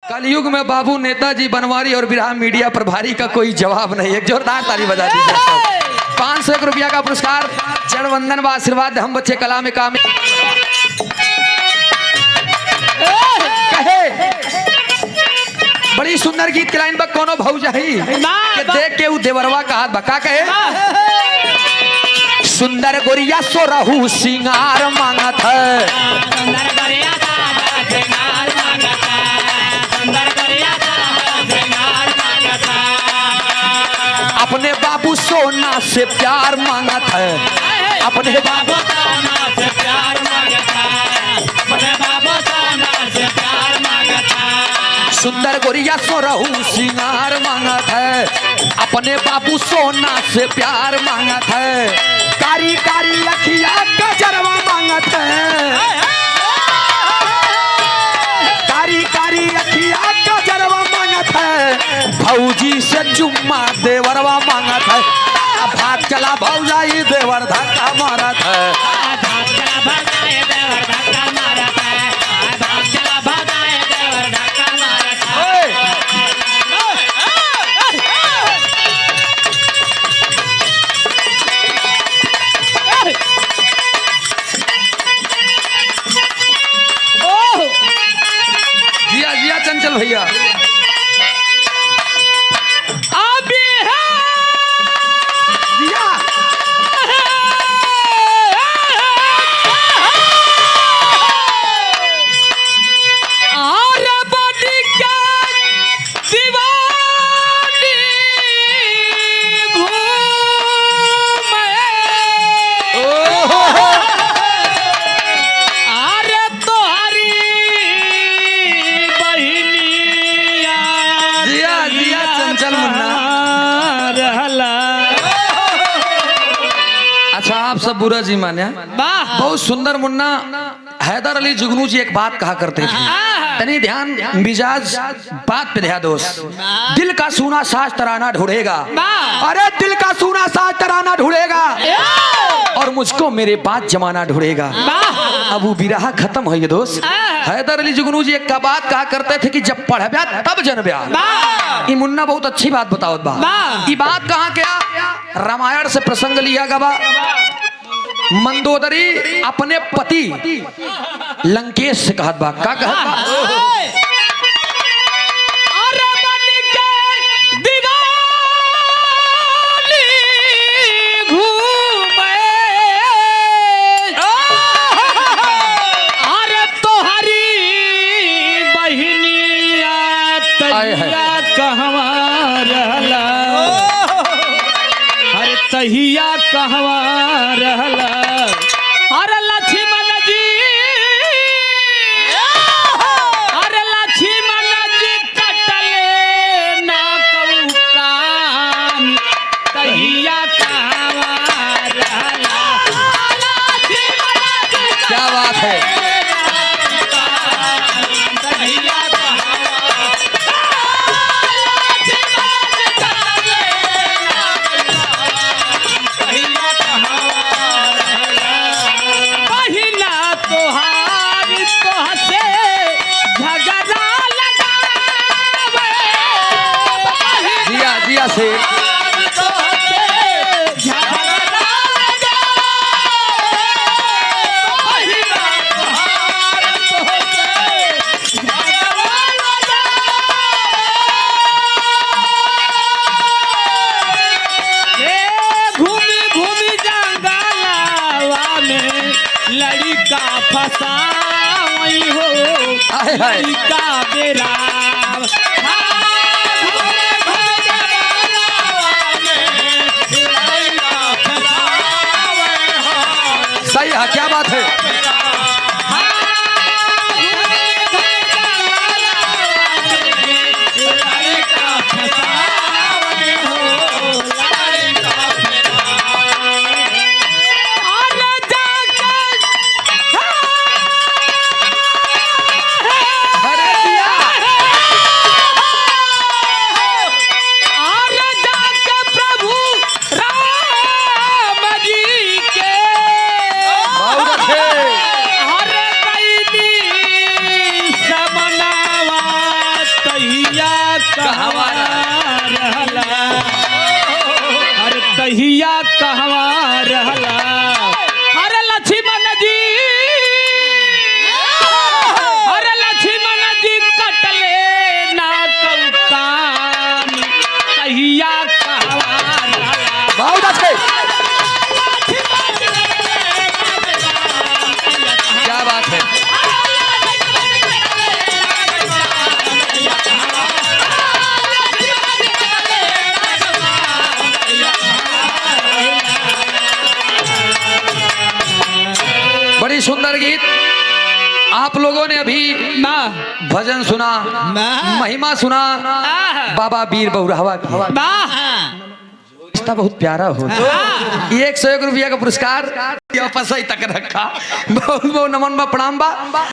कलयुग में बाबू नेताजी बनवारी और बिरहा मीडिया प्रभारी का कोई जवाब नहीं। एक जोरदार ताली बजा दीजिए। 501 रुपया का पुरस्कार, चरण वंदन व आशीर्वाद। हम बच्चे कला में काम कहे। बड़ी सुंदर गीत के लाइन पर कोनो भौजाई के देख के उ देवरवा का हाथ बका कहे। सुंदर गोरिया सो रहू सिंगार मांगत है, अपने बाबू सोना से प्यार मांगत है, अपने बाबू सोना से प्यार मांगत है, अपने बाबू सोना से प्यार मांगत है। सुंदर गोरिया सो रहू सिंगार मांगत है, अपने बाबू सोना से प्यार मांगत है। कारी कारी अखिया गजरवा मांगत है, कारी कारी अखिया गजरवा मांगत है। भौजी से चुम्मा देवरवा मांगत है। भाग चला भौजाई देवर धक्का मारत है, भाग चला भौजाई देवर धक्का मारत है, भाग चला भौजाई देवर धक्का मारत है। जिया जिया चंचल भैया सब बुरा जी माने। बहुत सुंदर मुन्ना हैदर अली जुगनू जी एक बात कहा करते थे, तनी ध्यान मिजाज बात पे ध्यान दोस्त। दिल का सूना साज तराना ढूंढेगा, अरे दिल का सूना साज तराना ढूंढेगा, और मुझको मेरे बात जमाना ढूंढेगा। अब वो बिरहा खत्म हो गया दोस्त। हैदर अली जुगनू जी एक बात कहा करते थे कि जब पढ़ब्या तब जनब्या। ये मुन्ना बहुत अच्छी बात बताओ बा। ये बात कहाँ क्या रामायण से प्रसंग लिया गवा। मंदोदरी अपने पति लंकेश से कहत बा, का कहत बा? तहिया कहवा रहला, अरे लक्ष्मण जी, अरे लक्ष्मण जी कटले ना कहू काम, तहिया कहवा रहला। क्या बात है। से घूमी घूमी जंगलवा में लड़का फंसा वही हो, लड़का बेरा सही है। क्या बात है। प्रभु राम जी के कहवा रहला अरे तहिया कहवा रहला अरे लक्ष्मण जी कटले ना कौकान तहिया कहवा रहला बहुत अच्छे, क्या बात है। बड़ी सुंदर गीत आप लोगों ने अभी ना भजन सुना, महिमा सुना बाबा वीर बहुरावा की। रिश्ता बहुत प्यारा होता, 101 रुपया का पुरस्कार तक रखा। बहुत बहुत नमन बा, प्रणाम बा।